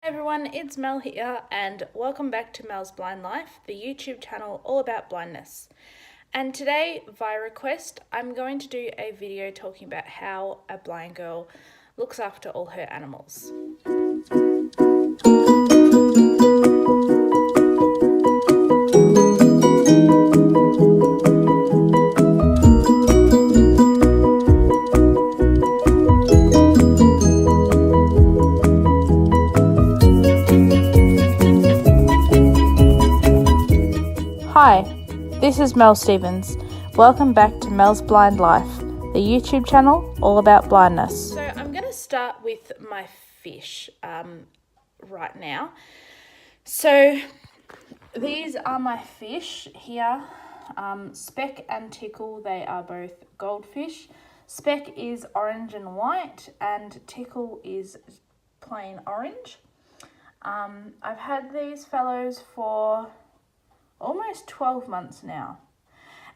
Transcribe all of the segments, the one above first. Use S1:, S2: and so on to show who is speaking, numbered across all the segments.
S1: Hey everyone, it's Mel here and welcome back to Mel's Blind Life, the YouTube channel all about blindness. And today, via request, I'm going to do a video talking about how a blind girl looks after all her animals. Hi, this is Mel Stevens. Welcome back to Mel's Blind Life, the YouTube channel all about blindness. So I'm going to start with my fish right now. So these are my fish here. Speck and Tickle, they are both goldfish. Speck is orange and white and Tickle is plain orange. I've had these fellows for almost 12 months now.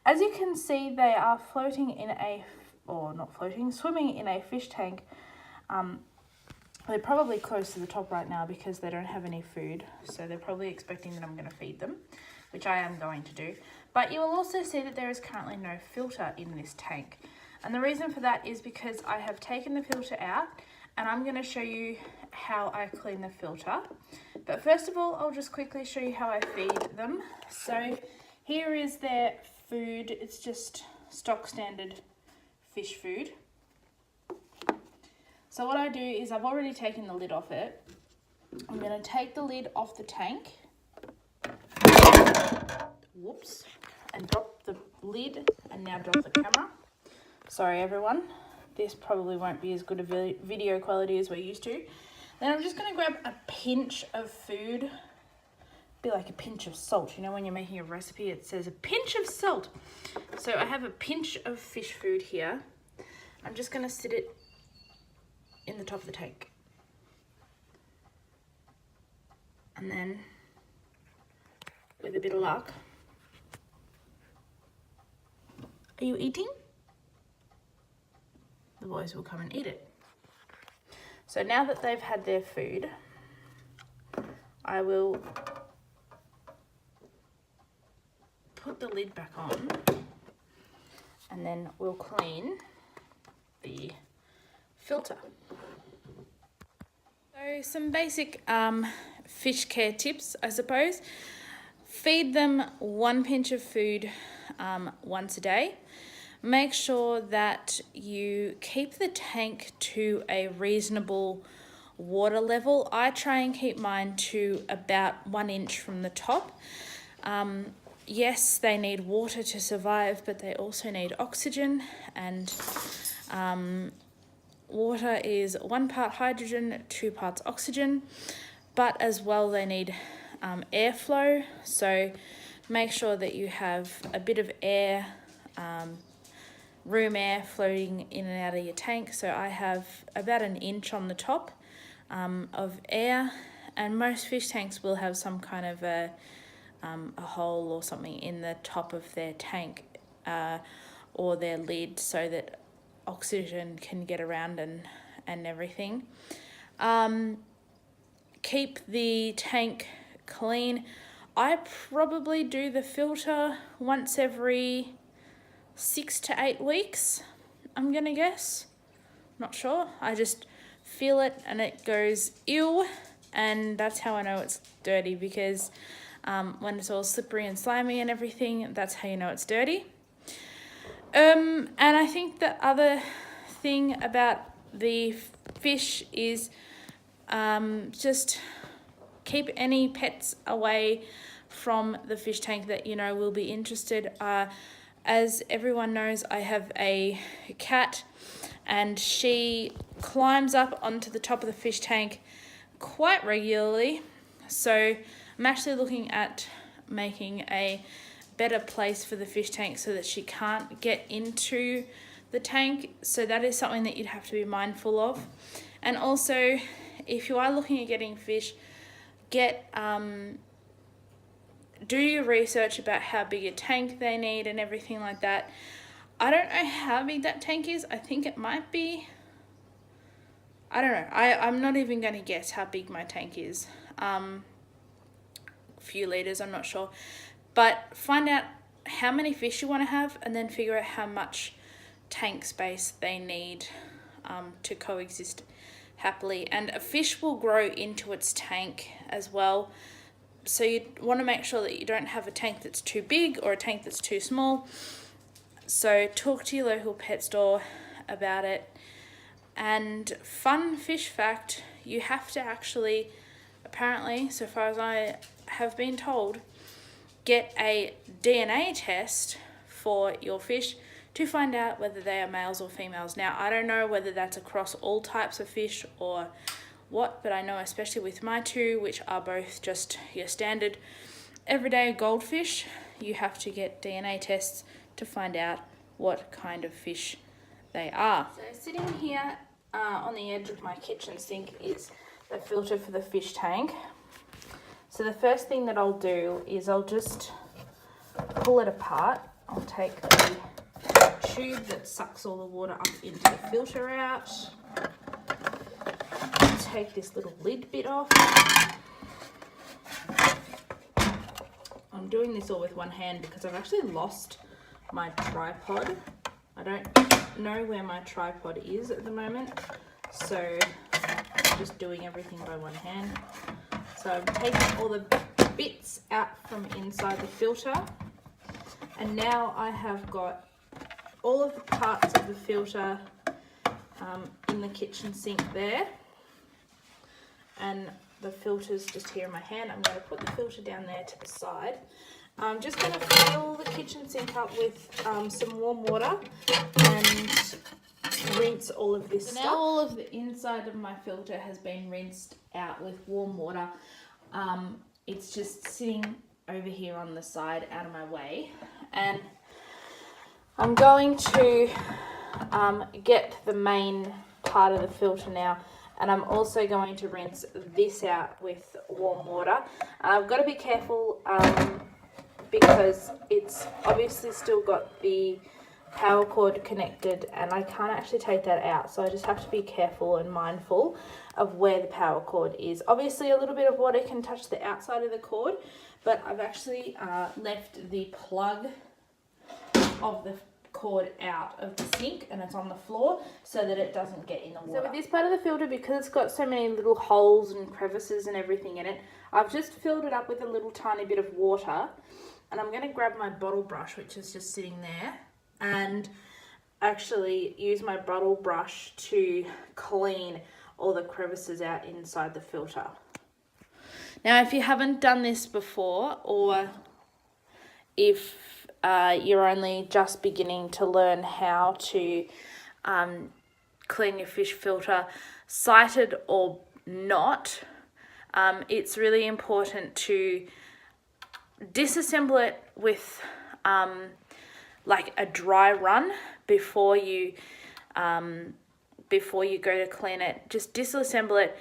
S1: As you can see, they are floating in swimming in a fish tank. They're probably close to the top right now because they don't have any food, so they're probably expecting that I'm going to feed them, which I am going to do. But you will also see that there is currently no filter in this tank. And the reason for that is because I have taken the filter out and I'm going to show you how I clean the filter. But first of all, I'll just quickly show you how I feed them. So here is their food. It's just stock standard fish food. So what I do is I've already taken the lid off it. I'm going to take the lid off the tank. Whoops. And drop the lid and now drop the camera. Sorry everyone. This probably won't be as good a video quality as we're used to. Then I'm just going to grab a pinch of food. Be like a pinch of salt. You know when you're making a recipe it says a pinch of salt. So I have a pinch of fish food here. I'm just going to sit it in the top of the tank. And then with a bit of luck. Are you eating? The boys will come and eat it. So now that they've had their food, I will put the lid back on and then we'll clean the filter. So some basic fish care tips, I suppose. Feed them 1 pinch of food once a day. Make sure that you keep the tank to a reasonable water level. I try and keep mine to about 1 inch from the top. Yes, they need water to survive, but they also need oxygen, and water is 1 part hydrogen, 2 parts oxygen, but as well they need airflow. So make sure that you have a bit of air, room air floating in and out of your tank. So I have about 1 inch on the top of air, and most fish tanks will have some kind of a hole or something in the top of their tank or their lid so that oxygen can get around and everything. Keep the tank clean. I probably do the filter once every 6 to 8 weeks, I'm gonna guess. Not sure. I just feel it and it goes ew, and that's how I know it's dirty, because when it's all slippery and slimy and everything, that's how you know it's dirty. And I think the other thing about the fish is just keep any pets away from the fish tank that you know will be interested. As everyone knows, I have a cat and she climbs up onto the top of the fish tank quite regularly. So I'm actually looking at making a better place for the fish tank so that she can't get into the tank. So that is something that you'd have to be mindful of. And also, if you are looking at getting fish, do your research about how big a tank they need and everything like that. I don't know how big that tank is. I think it might be I don't know. I'm not even going to guess how big my tank is. A few liters, I'm not sure. But find out how many fish you want to have and then figure out how much tank space they need to coexist happily. And a fish will grow into its tank as well. So you want to make sure that you don't have a tank that's too big or a tank that's too small. So talk to your local pet store about it. And fun fish fact, you have to actually, apparently, so far as I have been told, get a DNA test for your fish to find out whether they are males or females. Now, I don't know whether that's across all types of fish or what, but I know especially with my two, which are both just your standard everyday goldfish, you have to get DNA tests to find out what kind of fish they are. So sitting here on the edge of my kitchen sink is the filter for the fish tank. So the first thing that I'll do is I'll just pull it apart. I'll take the tube that sucks all the water up into the filter out. Take this little lid bit off. I'm doing this all with one hand because I've actually lost my tripod. I don't know where my tripod is at the moment, so I'm just doing everything by one hand. So I'm taking all the bits out from inside the filter, and now I have got all of the parts of the filter in the kitchen sink there, and the filter's just here in my hand. I'm going to put the filter down there to the side. I'm just going to fill the kitchen sink up with some warm water and rinse all of this stuff. Now all of the inside of my filter has been rinsed out with warm water. It's just sitting over here on the side out of my way, and I'm going to get the main part of the filter now, and I'm also going to rinse this out with warm water. I've got to be careful because it's obviously still got the power cord connected, and I can't actually take that out, so I just have to be careful and mindful of where the power cord is. Obviously a little bit of water can touch the outside of the cord, but I've actually left the plug of the cord out of the sink, and it's on the floor so that it doesn't get in the water. So with this part of the filter, because it's got so many little holes and crevices and everything in it, I've just filled it up with a little tiny bit of water, and I'm going to grab my bottle brush, which is just sitting there, and actually use my bottle brush to clean all the crevices out inside the filter. Now, if you haven't done this before, or if you're only just beginning to learn how to clean your fish filter, sighted or not, it's really important to disassemble it with like a dry run before you go to clean it. Just disassemble it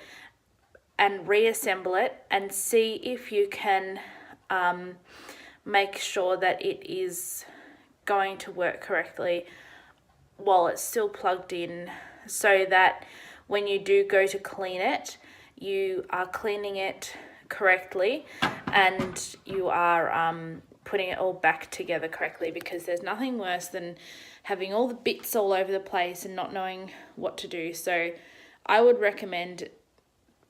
S1: and reassemble it and see if you can make sure that it is going to work correctly while it's still plugged in, so that when you do go to clean it, you are cleaning it correctly and you are putting it all back together correctly, because there's nothing worse than having all the bits all over the place and not knowing what to do. So I would recommend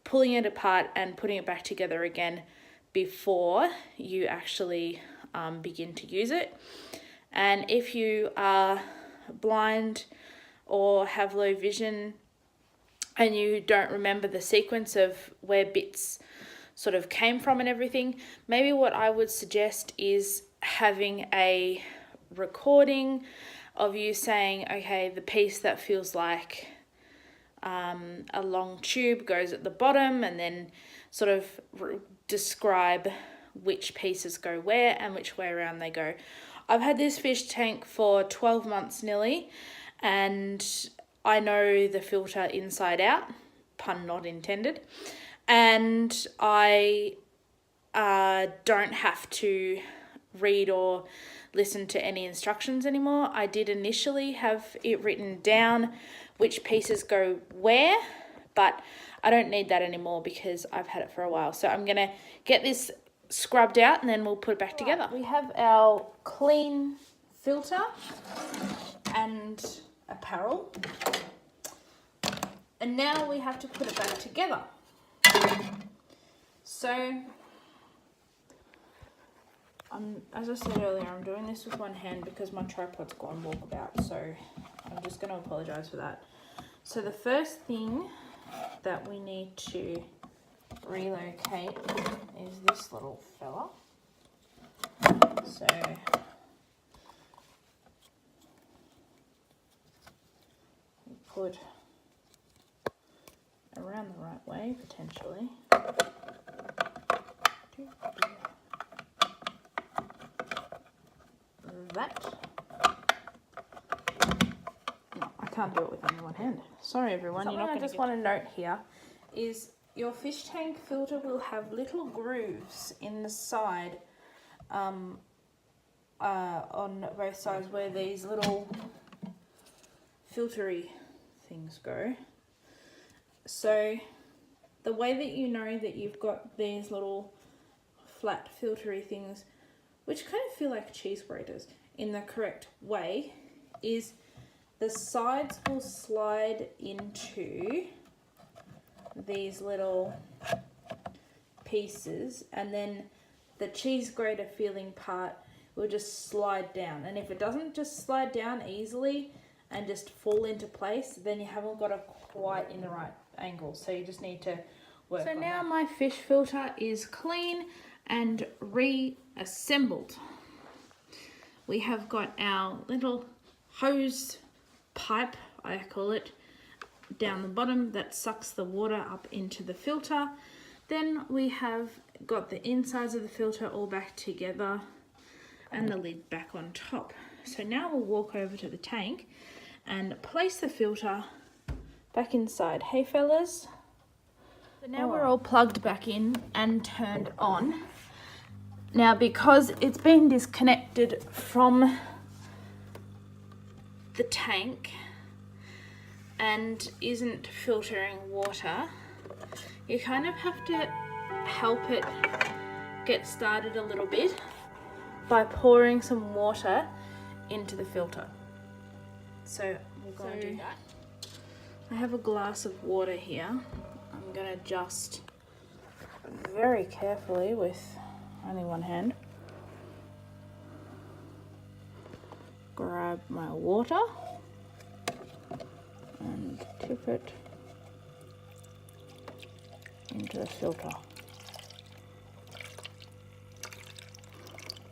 S1: pulling it apart and putting it back together again before you actually begin to use it. And if you are blind or have low vision and you don't remember the sequence of where bits sort of came from and everything, maybe what I would suggest is having a recording of you saying, okay, the piece that feels like a long tube goes at the bottom, and then sort of describe which pieces go where and which way around they go. I've had this fish tank for 12 months nearly, and I know the filter inside out, pun not intended, and I don't have to read or listen to any instructions anymore. I did initially have it written down which pieces go where, but I don't need that anymore because I've had it for a while. So I'm going to get this scrubbed out and then we'll put it back together. We have our clean filter and apparel. And now we have to put it back together. So, as I said earlier, I'm doing this with one hand because my tripod's gone walkabout. So I'm just going to apologise for that. So the first thing that we need to relocate is this little fella. So we put around the right way potentially. That. No, I can't do it with only one hand. Sorry everyone, you're not going to. I just want to note here is your fish tank filter will have little grooves in the side, on both sides where these little filtery things go. So the way that you know that you've got these little flat filtery things, which kind of feel like cheese graters, in the correct way is the sides will slide into these little pieces, and then the cheese grater feeling part will just slide down. And if it doesn't just slide down easily and just fall into place, then you haven't got it quite in the right angle. So you just need to work on that. So now my fish filter is clean and reassembled. We have got our little hose pipe, I call it, down the bottom that sucks the water up into the filter. Then we have got the insides of the filter all back together and the lid back on top. So now we'll walk over to the tank and place the filter back inside. Hey fellas. So now we're all plugged back in and turned on. Now because it's been disconnected from the tank and isn't filtering water, you kind of have to help it get started a little bit by pouring some water into the filter. So we'll go and do that. I have a glass of water here. I'm going to just very carefully with only one hand grab my water and tip it into the filter.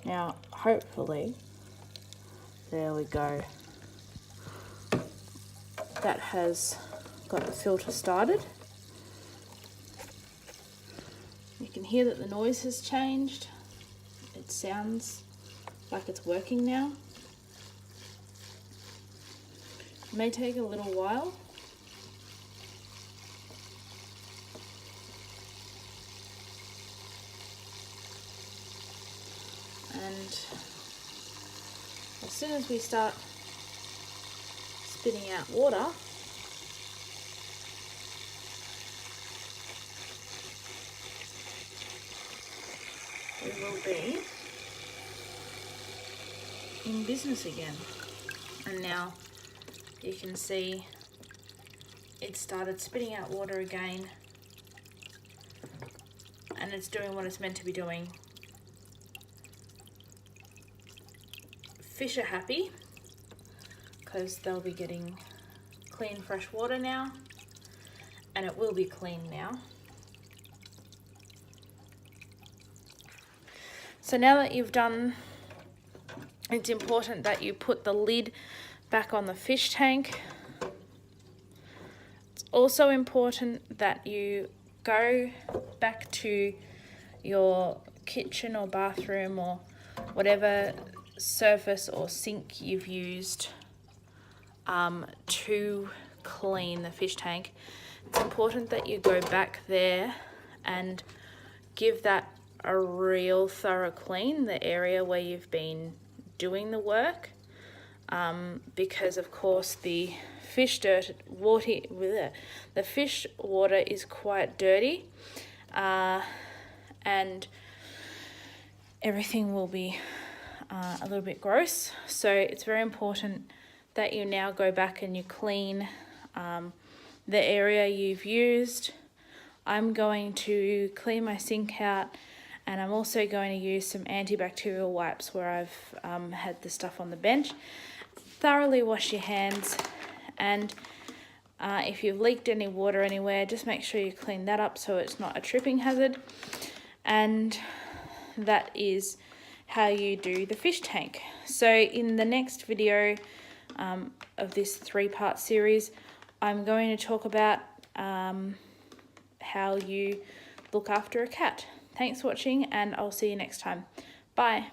S1: Now hopefully, there we go, that has got the filter started. You can hear that the noise has changed. It sounds like it's working now. It may take a little while. And as soon as we start spitting out water, we will be in business again. And now you can see it started spitting out water again, and it's doing what it's meant to be doing. Fish are happy because they'll be getting clean fresh water now, and it will be clean now. So now that you've done, it's important that you put the lid back on the fish tank. It's also important that you go back to your kitchen or bathroom or whatever surface or sink you've used to clean the fish tank. It's important that you go back there and give that a real thorough clean, the area where you've been doing the work. because of course the fish water is quite dirty, and everything will be a little bit gross. So it's very important that you now go back and you clean the area you've used. I'm going to clean my sink out, and I'm also going to use some antibacterial wipes where I've had the stuff on the bench. Thoroughly wash your hands, and if you've leaked any water anywhere, just make sure you clean that up so it's not a tripping hazard. And that is how you do the fish tank. So in the next video of this 3-part series, I'm going to talk about how you look after a cat. Thanks for watching, and I'll see you next time. Bye.